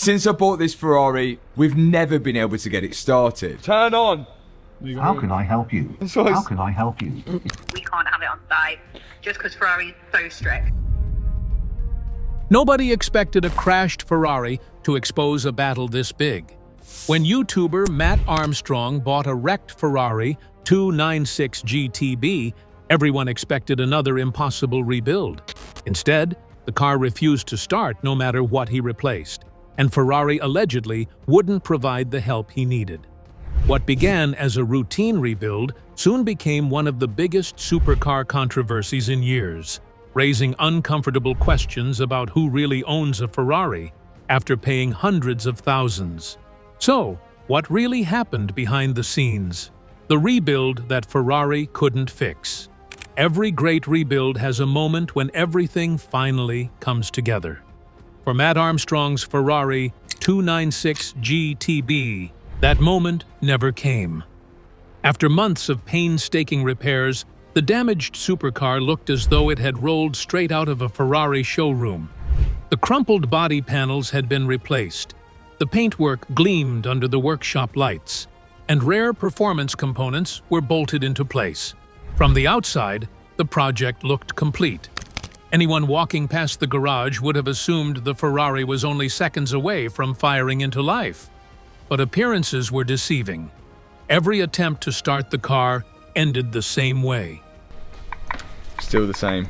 Since I bought this Ferrari, we've never been able to get it started. Turn on! How can I help you? How can I help you? We can't have it on site just because Ferrari is so strict. Nobody expected a crashed Ferrari to expose a battle this big. When YouTuber Mat Armstrong bought a wrecked Ferrari 296 GTB, everyone expected another impossible rebuild. Instead, the car refused to start no matter what he replaced, and Ferrari allegedly wouldn't provide the help he needed. What began as a routine rebuild soon became one of the biggest supercar controversies in years, raising uncomfortable questions about who really owns a Ferrari after paying hundreds of thousands. So, what really happened behind the scenes? The rebuild that Ferrari couldn't fix. Every great rebuild has a moment when everything finally comes together. For Mat Armstrong's Ferrari 296 GTB, that moment never came. After months of painstaking repairs, the damaged supercar looked as though it had rolled straight out of a Ferrari showroom. The crumpled body panels had been replaced, the paintwork gleamed under the workshop lights, and rare performance components were bolted into place. From the outside, the project looked complete. Anyone walking past the garage would have assumed the Ferrari was only seconds away from firing into life. But appearances were deceiving. Every attempt to start the car ended the same way. Still the same.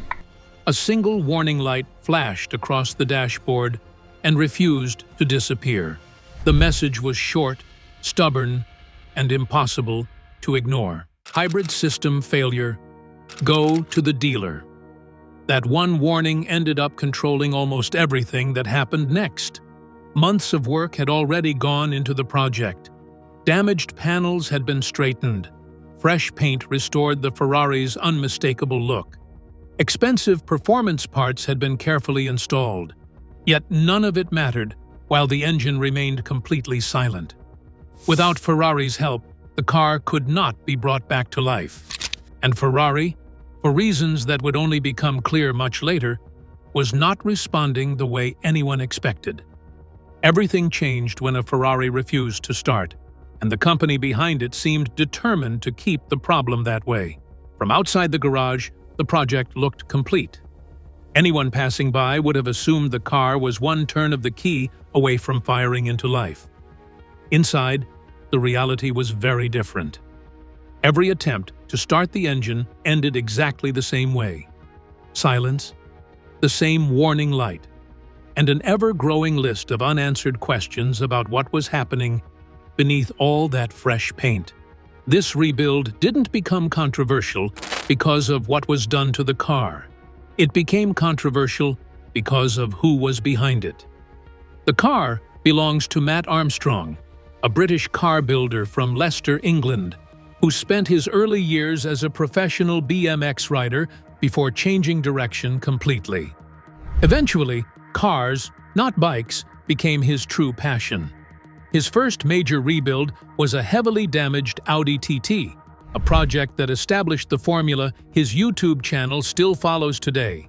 A single warning light flashed across the dashboard and refused to disappear. The message was short, stubborn, and impossible to ignore. Hybrid system failure. Go to the dealer. That one warning ended up controlling almost everything that happened next. Months of work had already gone into the project. Damaged panels had been straightened. Fresh paint restored the Ferrari's unmistakable look. Expensive performance parts had been carefully installed. Yet none of it mattered while the engine remained completely silent. Without Ferrari's help, the car could not be brought back to life. And Ferrari, for reasons that would only become clear much later, was not responding the way anyone expected. Everything changed when a Ferrari refused to start, and the company behind it seemed determined to keep the problem that way. From outside the garage, the project looked complete. Anyone passing by would have assumed the car was one turn of the key away from firing into life. Inside, the reality was very different. Every attempt to start the engine ended exactly the same way. Silence, the same warning light, and an ever-growing list of unanswered questions about what was happening beneath all that fresh paint. This rebuild didn't become controversial because of what was done to the car. It became controversial because of who was behind it. The car belongs to Mat Armstrong, a British car builder from Leicester, England, who spent his early years as a professional BMX rider before changing direction completely. Eventually, cars, not bikes, became his true passion. His first major rebuild was a heavily damaged Audi TT, a project that established the formula his YouTube channel still follows today.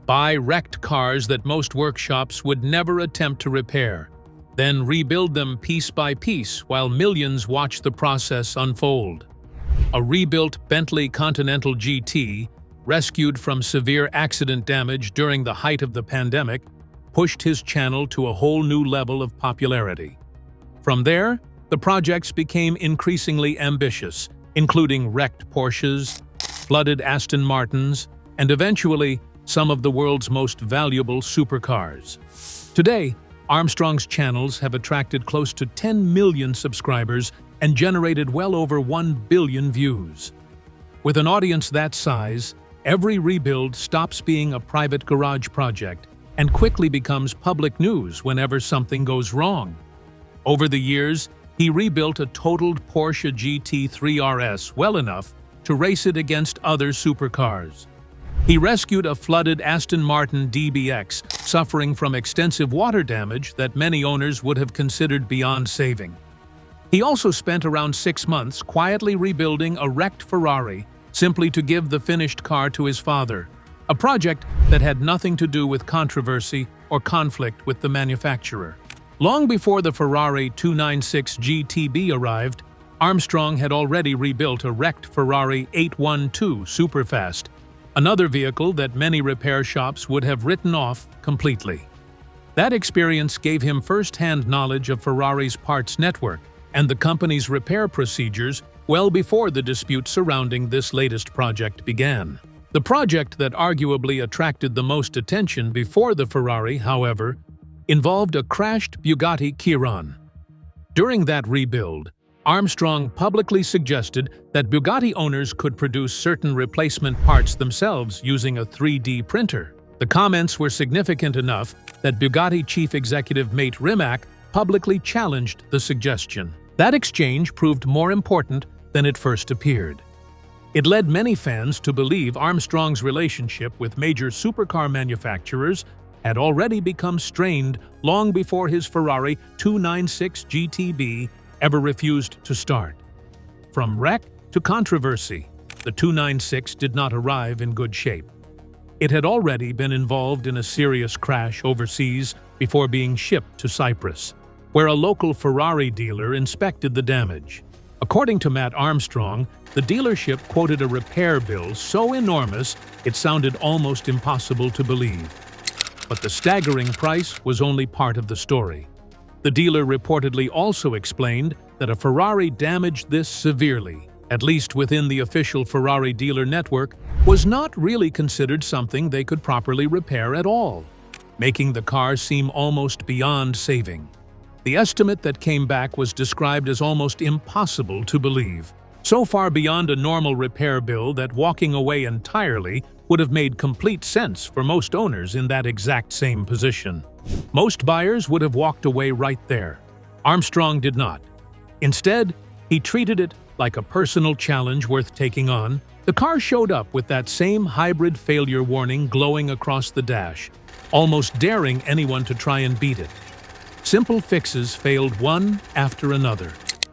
Buy wrecked cars that most workshops would never attempt to repair, then rebuild them piece by piece while millions watch the process unfold. A rebuilt Bentley Continental GT, rescued from severe accident damage during the height of the pandemic, pushed his channel to a whole new level of popularity. From there, the projects became increasingly ambitious, including wrecked Porsches, flooded Aston Martins, and eventually some of the world's most valuable supercars. Today, Armstrong's channels have attracted close to 10 million subscribers and generated well over 1 billion views. With an audience that size, every rebuild stops being a private garage project and quickly becomes public news whenever something goes wrong. Over the years, he rebuilt a totaled Porsche GT3 RS well enough to race it against other supercars. He rescued a flooded Aston Martin DBX, suffering from extensive water damage that many owners would have considered beyond saving. He also spent around 6 months quietly rebuilding a wrecked Ferrari simply to give the finished car to his father, a project that had nothing to do with controversy or conflict with the manufacturer. Long before the Ferrari 296 GTB arrived, Armstrong had already rebuilt a wrecked Ferrari 812 Superfast, another vehicle that many repair shops would have written off completely. That experience gave him first-hand knowledge of Ferrari's parts network and the company's repair procedures well before the dispute surrounding this latest project began. The project that arguably attracted the most attention before the Ferrari, however, involved a crashed Bugatti Chiron. During that rebuild, Armstrong publicly suggested that Bugatti owners could produce certain replacement parts themselves using a 3D printer. The comments were significant enough that Bugatti chief executive Mat Rimac publicly challenged the suggestion. That exchange proved more important than it first appeared. It led many fans to believe Armstrong's relationship with major supercar manufacturers had already become strained long before his Ferrari 296 GTB ever refused to start. From wreck to controversy, the 296 did not arrive in good shape. It had already been involved in a serious crash overseas before being shipped to Cyprus, where a local Ferrari dealer inspected the damage. According to Mat Armstrong, the dealership quoted a repair bill so enormous it sounded almost impossible to believe. But the staggering price was only part of the story. The dealer reportedly also explained that a Ferrari damaged this severely, at least within the official Ferrari dealer network, was not really considered something they could properly repair at all, making the car seem almost beyond saving. The estimate that came back was described as almost impossible to believe, so far beyond a normal repair bill that walking away entirely would have made complete sense for most owners in that exact same position. Most buyers would have walked away right there. Armstrong did not. Instead, he treated it like a personal challenge worth taking on. The car showed up with that same hybrid failure warning glowing across the dash, almost daring anyone to try and beat it. Simple fixes failed one after another.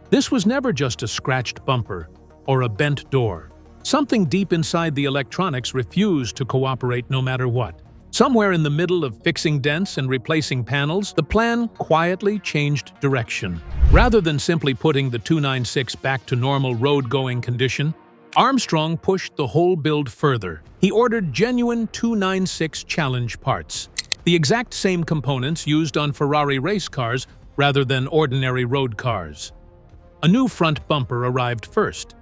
This was never just a scratched bumper or a bent door. Something deep inside the electronics refused to cooperate no matter what. Somewhere in the middle of fixing dents and replacing panels, the plan quietly changed direction. Rather than simply putting the 296 back to normal road-going condition, Armstrong pushed the whole build further. He ordered genuine 296 challenge parts, the exact same components used on Ferrari race cars rather than ordinary road cars. A new front bumper arrived first.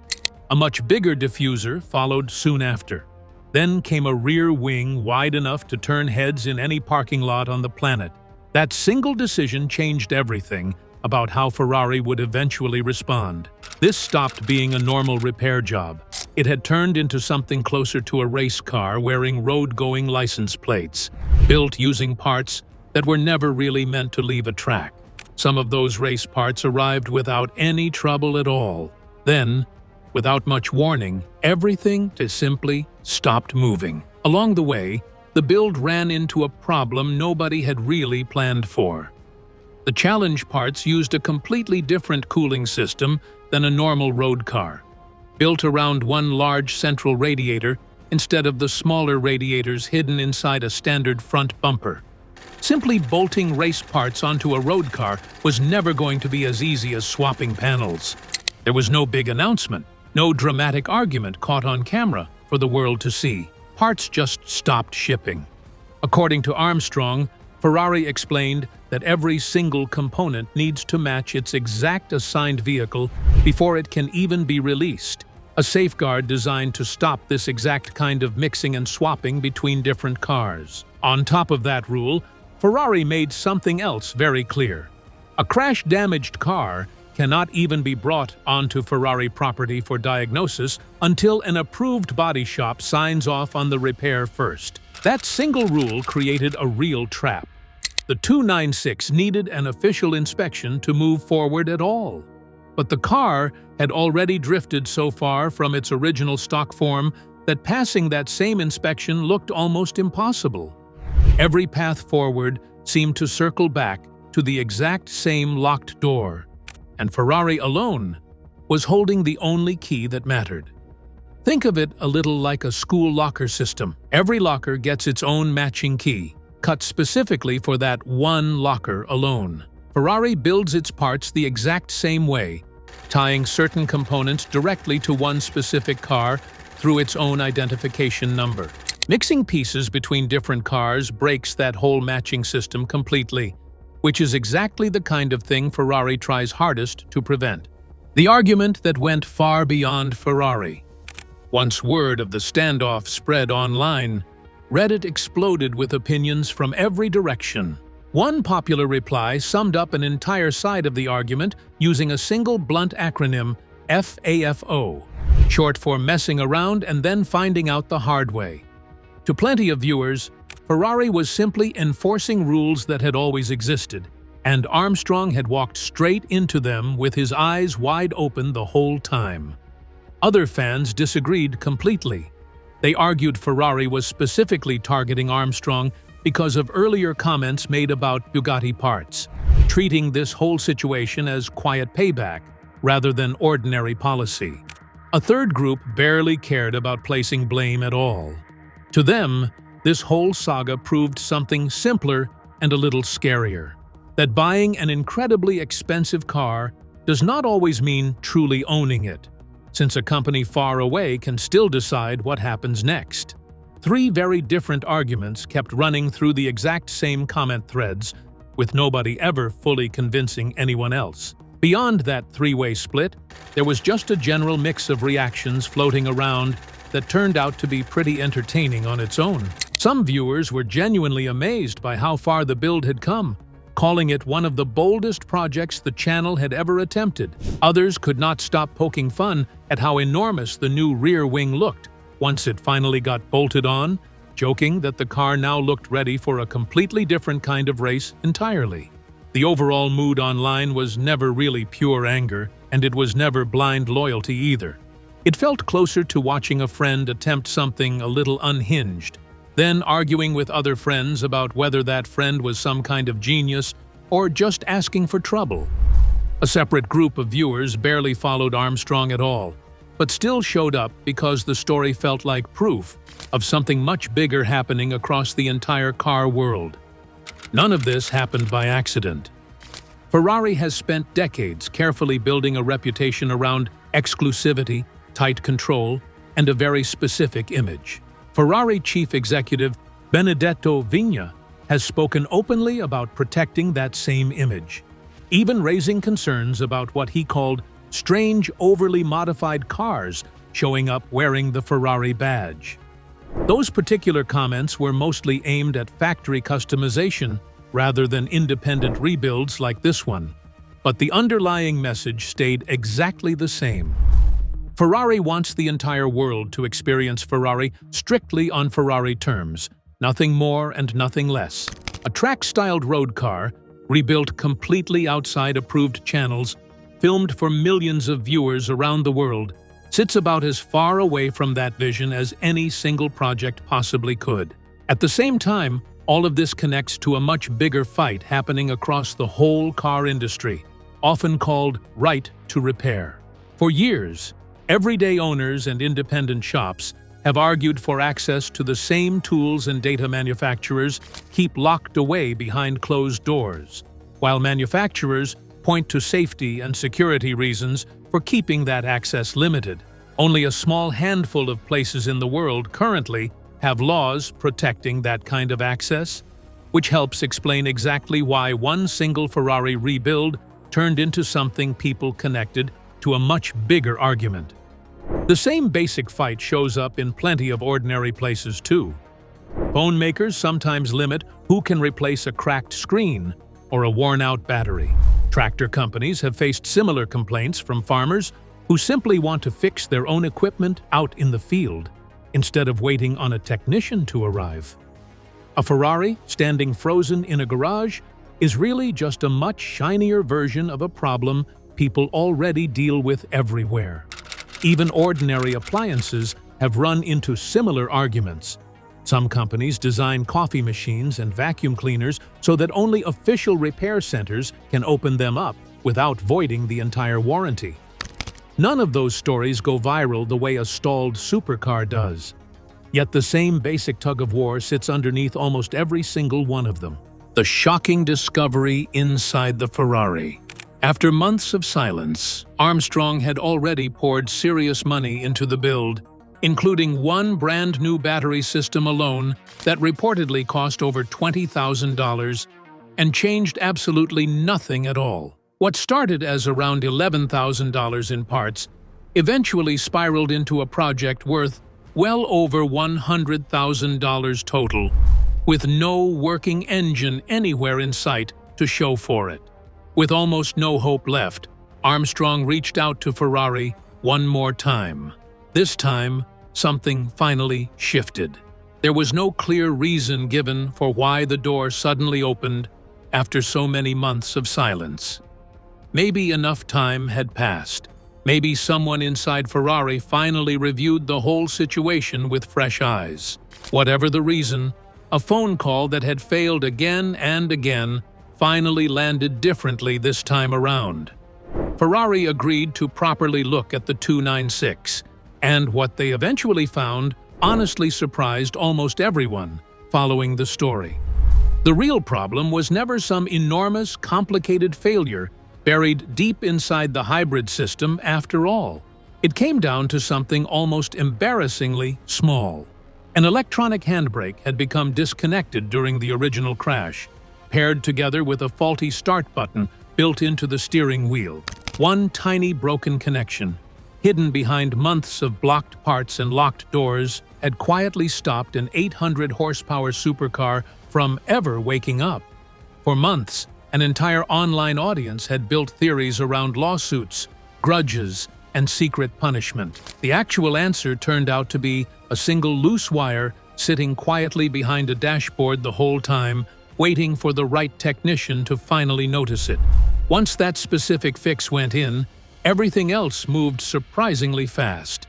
A much bigger diffuser followed soon after. Then came a rear wing wide enough to turn heads in any parking lot on the planet. That single decision changed everything about how Ferrari would eventually respond. This stopped being a normal repair job. It had turned into something closer to a race car wearing road-going license plates, built using parts that were never really meant to leave a track. Some of those race parts arrived without any trouble at all. Then, without much warning, everything just simply stopped moving. Along the way, the build ran into a problem nobody had really planned for. The challenge parts used a completely different cooling system than a normal road car, built around one large central radiator instead of the smaller radiators hidden inside a standard front bumper. Simply bolting race parts onto a road car was never going to be as easy as swapping panels. There was no big announcement, no dramatic argument caught on camera for the world to see. Parts just stopped shipping. According to Armstrong, Ferrari explained that every single component needs to match its exact assigned vehicle before it can even be released, a safeguard designed to stop this exact kind of mixing and swapping between different cars. On top of that rule, Ferrari made something else very clear. A crash-damaged car cannot even be brought onto Ferrari property for diagnosis until an approved body shop signs off on the repair first. That single rule created a real trap. The 296 needed an official inspection to move forward at all. But the car had already drifted so far from its original stock form that passing that same inspection looked almost impossible. Every path forward seemed to circle back to the exact same locked door, and Ferrari alone was holding the only key that mattered. Think of it a little like a school locker system. Every locker gets its own matching key, cut specifically for that one locker alone. Ferrari builds its parts the exact same way, tying certain components directly to one specific car through its own identification number. Mixing pieces between different cars breaks that whole matching system completely, which is exactly the kind of thing Ferrari tries hardest to prevent. The argument that went far beyond Ferrari. Once word of the standoff spread online, Reddit exploded with opinions from every direction. One popular reply summed up an entire side of the argument using a single blunt acronym, FAFO, short for messing around and then finding out the hard way. To plenty of viewers, Ferrari was simply enforcing rules that had always existed, and Armstrong had walked straight into them with his eyes wide open the whole time. Other fans disagreed completely. They argued Ferrari was specifically targeting Armstrong because of earlier comments made about Bugatti parts, treating this whole situation as quiet payback rather than ordinary policy. A third group barely cared about placing blame at all. To them, this whole saga proved something simpler and a little scarier: that buying an incredibly expensive car does not always mean truly owning it, since a company far away can still decide what happens next. Three very different arguments kept running through the exact same comment threads, with nobody ever fully convincing anyone else. Beyond that three-way split, there was just a general mix of reactions floating around that turned out to be pretty entertaining on its own. Some viewers were genuinely amazed by how far the build had come, calling it one of the boldest projects the channel had ever attempted. Others could not stop poking fun at how enormous the new rear wing looked once it finally got bolted on, joking that the car now looked ready for a completely different kind of race entirely. The overall mood online was never really pure anger, and it was never blind loyalty either. It felt closer to watching a friend attempt something a little unhinged, then arguing with other friends about whether that friend was some kind of genius or just asking for trouble. A separate group of viewers barely followed Armstrong at all, but still showed up because the story felt like proof of something much bigger happening across the entire car world. None of this happened by accident. Ferrari has spent decades carefully building a reputation around exclusivity, tight control, and a very specific image. Ferrari chief executive Benedetto Vigna has spoken openly about protecting that same image, even raising concerns about what he called strange, overly modified cars showing up wearing the Ferrari badge. Those particular comments were mostly aimed at factory customization rather than independent rebuilds like this one, but the underlying message stayed exactly the same. Ferrari wants the entire world to experience Ferrari strictly on Ferrari terms, nothing more and nothing less. A track-styled road car, rebuilt completely outside approved channels, filmed for millions of viewers around the world, sits about as far away from that vision as any single project possibly could. At the same time, all of this connects to a much bigger fight happening across the whole car industry, often called right to repair. For years, everyday owners and independent shops have argued for access to the same tools and data manufacturers keep locked away behind closed doors, while manufacturers point to safety and security reasons for keeping that access limited. Only a small handful of places in the world currently have laws protecting that kind of access, which helps explain exactly why one single Ferrari rebuild turned into something people connected to a much bigger argument. The same basic fight shows up in plenty of ordinary places too. Phone makers sometimes limit who can replace a cracked screen or a worn-out battery. Tractor companies have faced similar complaints from farmers who simply want to fix their own equipment out in the field instead of waiting on a technician to arrive. A Ferrari standing frozen in a garage is really just a much shinier version of a problem people already deal with everywhere. Even ordinary appliances have run into similar arguments. Some companies design coffee machines and vacuum cleaners so that only official repair centers can open them up without voiding the entire warranty. None of those stories go viral the way a stalled supercar does. Yet the same basic tug-of-war sits underneath almost every single one of them. the shocking discovery inside the Ferrari. After months of silence, Armstrong had already poured serious money into the build, including one brand-new battery system alone that reportedly cost over $20,000 and changed absolutely nothing at all. What started as around $11,000 in parts eventually spiraled into a project worth well over $100,000 total, with no working engine anywhere in sight to show for it. With almost no hope left, Armstrong reached out to Ferrari one more time. This time, something finally shifted. There was no clear reason given for why the door suddenly opened after so many months of silence. Maybe enough time had passed. Maybe someone inside Ferrari finally reviewed the whole situation with fresh eyes. Whatever the reason, a phone call that had failed again and again finally landed differently this time around. Ferrari agreed to properly look at the 296, and what they eventually found honestly surprised almost everyone following the story. The real problem was never some enormous, complicated failure buried deep inside the hybrid system after all. It came down to something almost embarrassingly small. An electronic handbrake had become disconnected during the original crash, paired together with a faulty start button built into the steering wheel. One tiny broken connection, hidden behind months of blocked parts and locked doors, had quietly stopped an 800-horsepower supercar from ever waking up. For months, an entire online audience had built theories around lawsuits, grudges, and secret punishment. The actual answer turned out to be a single loose wire sitting quietly behind a dashboard the whole time, waiting for the right technician to finally notice it. Once that specific fix went in, everything else moved surprisingly fast.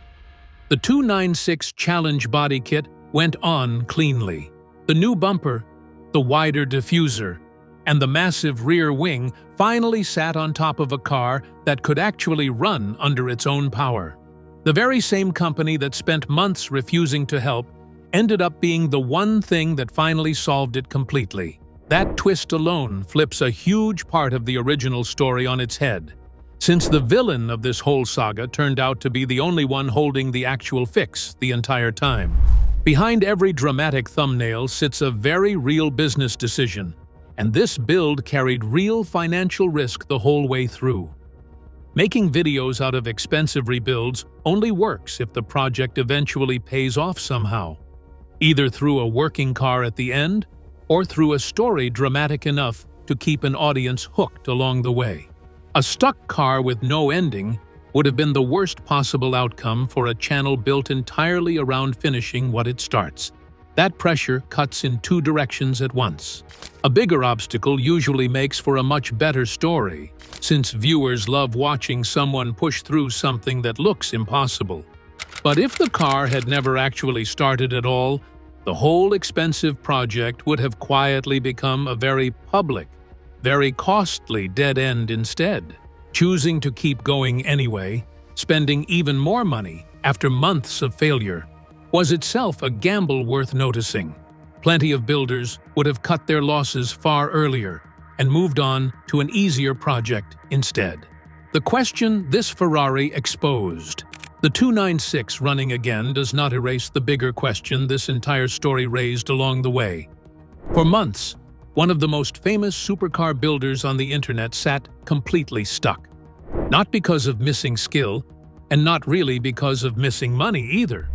The 296 Challenge body kit went on cleanly. The new bumper, the wider diffuser, and the massive rear wing finally sat on top of a car that could actually run under its own power. The very same company that spent months refusing to help ended up being the one thing that finally solved it completely. That twist alone flips a huge part of the original story on its head, since the villain of this whole saga turned out to be the only one holding the actual fix the entire time. Behind every dramatic thumbnail sits a very real business decision, and this build carried real financial risk the whole way through. Making videos out of expensive rebuilds only works if the project eventually pays off somehow, either through a working car at the end or through a story dramatic enough to keep an audience hooked along the way. A stuck car with no ending would have been the worst possible outcome for a channel built entirely around finishing what it starts. That pressure cuts in two directions at once. A bigger obstacle usually makes for a much better story, since viewers love watching someone push through something that looks impossible. But if the car had never actually started at all, the whole expensive project would have quietly become a very public, very costly dead end instead. Choosing to keep going anyway, spending even more money after months of failure, was itself a gamble worth noticing. Plenty of builders would have cut their losses far earlier and moved on to an easier project instead. The question this Ferrari exposed. The 296 running again does not erase the bigger question this entire story raised along the way. For months, one of the most famous supercar builders on the internet sat completely stuck. Not because of missing skill, and not really because of missing money either,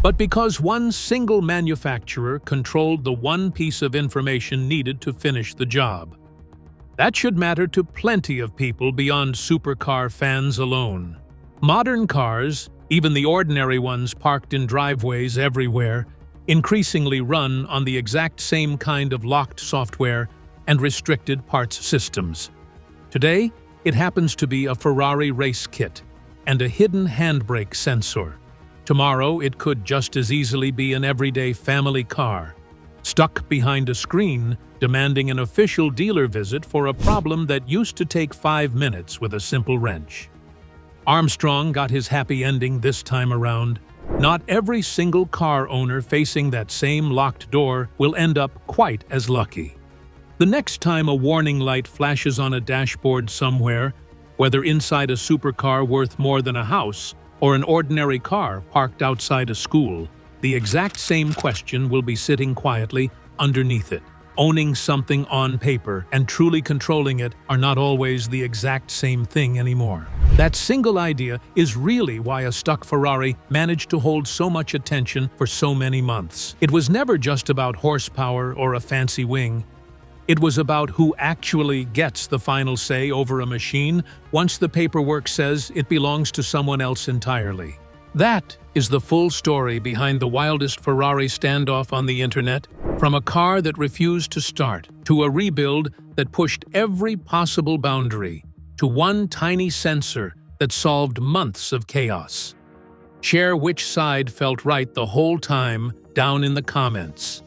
but because one single manufacturer controlled the one piece of information needed to finish the job. That should matter to plenty of people beyond supercar fans alone. Modern cars, even the ordinary ones parked in driveways everywhere, increasingly run on the exact same kind of locked software and restricted parts systems. Today, it happens to be a Ferrari race kit and a hidden handbrake sensor. Tomorrow, it could just as easily be an everyday family car, stuck behind a screen demanding an official dealer visit for a problem that used to take 5 minutes with a simple wrench. Armstrong got his happy ending this time around. Not every single car owner facing that same locked door will end up quite as lucky. The next time a warning light flashes on a dashboard somewhere, whether inside a supercar worth more than a house or an ordinary car parked outside a school, the exact same question will be sitting quietly underneath it. Owning something on paper and truly controlling it are not always the exact same thing anymore. That single idea is really why a stuck Ferrari managed to hold so much attention for so many months. It was never just about horsepower or a fancy wing. It was about who actually gets the final say over a machine once the paperwork says it belongs to someone else entirely. That is the full story behind the wildest Ferrari standoff on the internet, from a car that refused to start, to a rebuild that pushed every possible boundary, to one tiny sensor that solved months of chaos. Share which side felt right the whole time down in the comments.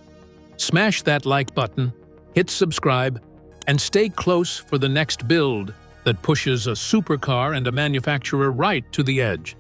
Smash that like button, hit subscribe, and stay close for the next build that pushes a supercar and a manufacturer right to the edge.